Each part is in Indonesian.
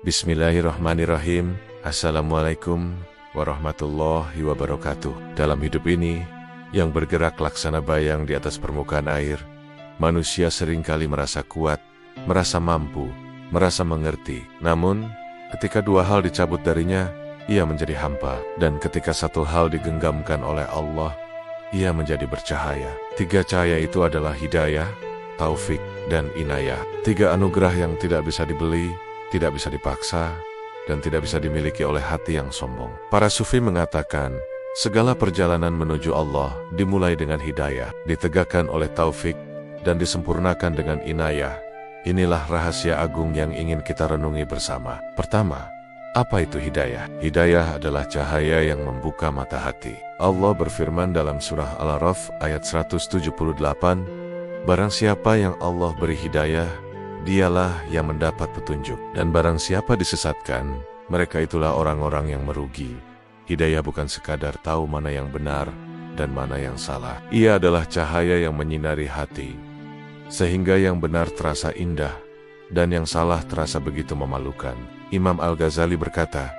Bismillahirrahmanirrahim. Assalamualaikum warahmatullahi wabarakatuh. Dalam hidup ini, yang bergerak laksana bayang di atas permukaan air, manusia seringkali merasa kuat, merasa mampu, merasa mengerti. Namun, ketika dua hal dicabut darinya, ia menjadi hampa. Dan ketika satu hal digenggamkan oleh Allah, ia menjadi bercahaya. Tiga cahaya itu adalah hidayah, taufik, dan inayah. Tiga anugerah yang tidak bisa dibeli, tidak bisa dipaksa, dan tidak bisa dimiliki oleh hati yang sombong. Para sufi mengatakan, segala perjalanan menuju Allah dimulai dengan hidayah, ditegakkan oleh taufik, dan disempurnakan dengan inayah. Inilah rahasia agung yang ingin kita renungi bersama. Pertama, apa itu hidayah? Hidayah adalah cahaya yang membuka mata hati. Allah berfirman dalam surah Al-A'raf ayat 178, barang siapa yang Allah beri hidayah, dialah yang mendapat petunjuk. Dan barang siapa disesatkan, mereka itulah orang-orang yang merugi. Hidayah bukan sekadar tahu mana yang benar dan mana yang salah. Ia adalah cahaya yang menyinari hati, sehingga yang benar terasa indah, dan yang salah terasa begitu memalukan. Imam Al-Ghazali berkata,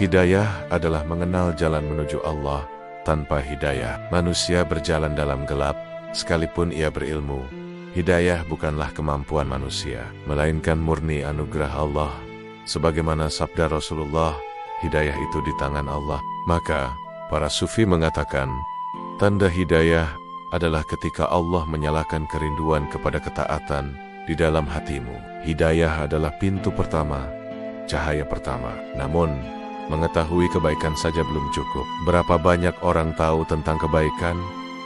hidayah adalah mengenal jalan menuju Allah. Tanpa hidayah, manusia berjalan dalam gelap, sekalipun ia berilmu. Hidayah bukanlah kemampuan manusia, melainkan murni anugerah Allah. Sebagaimana sabda Rasulullah, hidayah itu di tangan Allah. Maka, para sufi mengatakan, tanda hidayah adalah ketika Allah menyalakan kerinduan kepada ketaatan di dalam hatimu. Hidayah adalah pintu pertama, cahaya pertama. Namun, mengetahui kebaikan saja belum cukup. Berapa banyak orang tahu tentang kebaikan,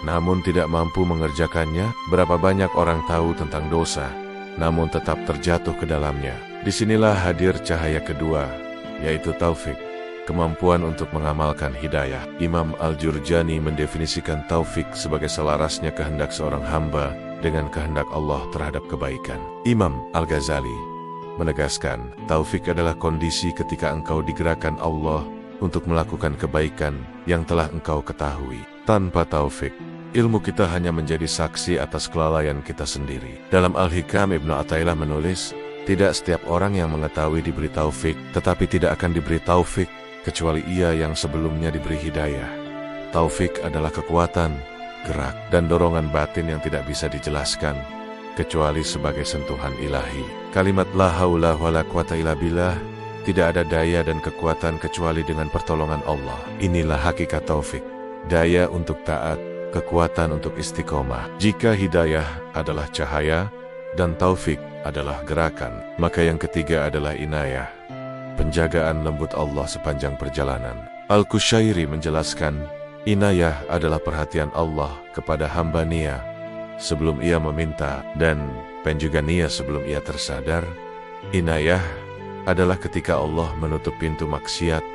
namun tidak mampu mengerjakannya? Berapa banyak orang tahu tentang dosa, namun tetap terjatuh ke dalamnya? Disinilah hadir cahaya kedua, yaitu taufik, kemampuan untuk mengamalkan hidayah. Imam Al-Jurjani mendefinisikan taufik sebagai selarasnya kehendak seorang hamba dengan kehendak Allah terhadap kebaikan. Imam Al-Ghazali menegaskan, taufik adalah kondisi ketika engkau digerakkan Allah untuk melakukan kebaikan yang telah engkau ketahui. Tanpa taufik, ilmu kita hanya menjadi saksi atas kelalaian kita sendiri. Dalam Al-Hikam, Ibnu Athaillah menulis, tidak setiap orang yang mengetahui diberi taufik, tetapi tidak akan diberi taufik kecuali ia yang sebelumnya diberi hidayah. Taufik adalah kekuatan, gerak, dan dorongan batin yang tidak bisa dijelaskan, kecuali sebagai sentuhan ilahi. Kalimat la haula wala quwata illa billah, tidak ada daya dan kekuatan kecuali dengan pertolongan Allah. Inilah hakikat taufik. Daya untuk taat, kekuatan untuk istiqomah. Jika hidayah adalah cahaya dan taufik adalah gerakan, maka yang ketiga adalah inayah, penjagaan lembut Allah sepanjang perjalanan. Al-Qushairi menjelaskan, inayah adalah perhatian Allah kepada hamba Nia sebelum ia meminta, dan juga Nia sebelum ia tersadar. Inayah adalah ketika Allah menutup pintu maksiat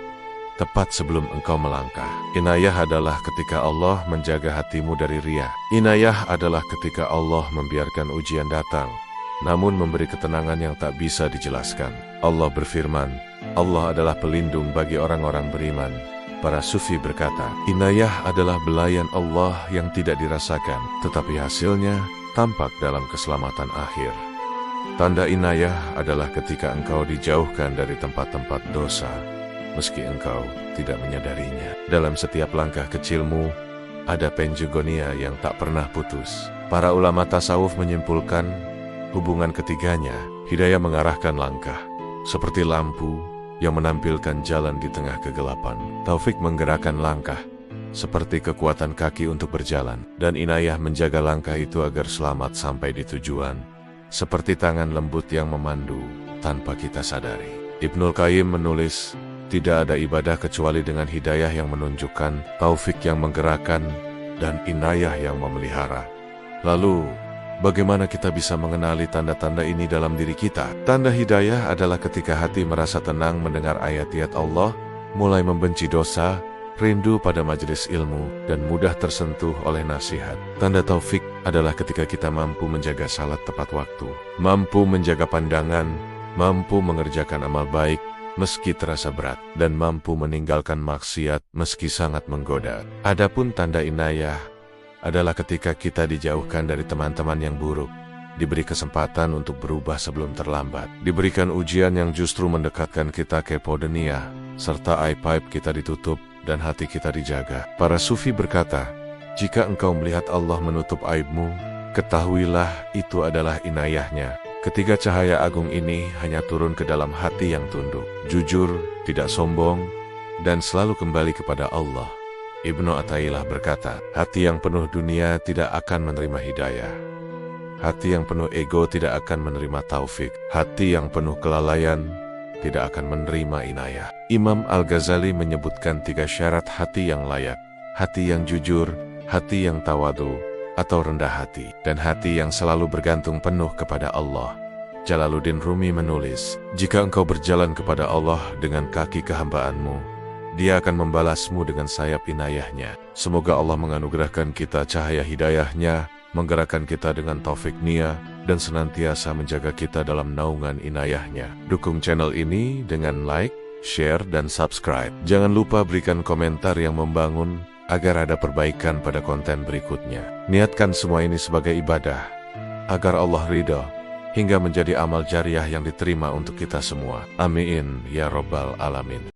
tepat sebelum engkau melangkah. Inayah adalah ketika Allah menjaga hatimu dari riya. Inayah adalah ketika Allah membiarkan ujian datang, namun memberi ketenangan yang tak bisa dijelaskan. Allah berfirman, Allah adalah pelindung bagi orang-orang beriman. Para sufi berkata, inayah adalah belayan Allah yang tidak dirasakan, tetapi hasilnya tampak dalam keselamatan akhir. Tanda inayah adalah ketika engkau dijauhkan dari tempat-tempat dosa, meski engkau tidak menyadarinya. Dalam setiap langkah kecilmu, ada penjugonia yang tak pernah putus. Para ulama tasawuf menyimpulkan, hubungan ketiganya, hidayah mengarahkan langkah, seperti lampu yang menampilkan jalan di tengah kegelapan. Taufik menggerakkan langkah, seperti kekuatan kaki untuk berjalan. Dan inayah menjaga langkah itu agar selamat sampai di tujuan, seperti tangan lembut yang memandu tanpa kita sadari. Ibnul Qayyim menulis, tidak ada ibadah kecuali dengan hidayah yang menunjukkan, taufik yang menggerakkan, dan inayah yang memelihara. Lalu, bagaimana kita bisa mengenali tanda-tanda ini dalam diri kita? Tanda hidayah adalah ketika hati merasa tenang mendengar ayat-ayat Allah, mulai membenci dosa, rindu pada majelis ilmu, dan mudah tersentuh oleh nasihat. Tanda taufik adalah ketika kita mampu menjaga salat tepat waktu, mampu menjaga pandangan, mampu mengerjakan amal baik meski terasa berat, dan mampu meninggalkan maksiat meski sangat menggoda. Adapun tanda inayah adalah ketika kita dijauhkan dari teman-teman yang buruk, diberi kesempatan untuk berubah sebelum terlambat, diberikan ujian yang justru mendekatkan kita kepo dunia, serta aib-aib kita ditutup dan hati kita dijaga. Para sufi berkata, jika engkau melihat Allah menutup aibmu, ketahuilah itu adalah inayahnya. Ketiga cahaya agung ini hanya turun ke dalam hati yang tunduk, jujur, tidak sombong, dan selalu kembali kepada Allah. Ibnu Athaillah berkata, hati yang penuh dunia tidak akan menerima hidayah. Hati yang penuh ego tidak akan menerima taufik. Hati yang penuh kelalaian tidak akan menerima inayah. Imam Al-Ghazali menyebutkan 3 syarat hati yang layak. Hati yang jujur, hati yang tawadu, atau rendah hati, dan hati yang selalu bergantung penuh kepada Allah. Jalaluddin Rumi menulis, jika engkau berjalan kepada Allah dengan kaki kehambaanmu, Dia akan membalasmu dengan sayap inayahnya. Semoga Allah menganugerahkan kita cahaya hidayahnya, menggerakkan kita dengan taufik nia, dan senantiasa menjaga kita dalam naungan inayahnya. Dukung channel ini dengan like, share, dan subscribe. Jangan lupa berikan komentar yang membangun, agar ada perbaikan pada konten berikutnya. Niatkan semua ini sebagai ibadah, agar Allah ridho, hingga menjadi amal jariah yang diterima untuk kita semua. Amin, ya Rabbal Alamin.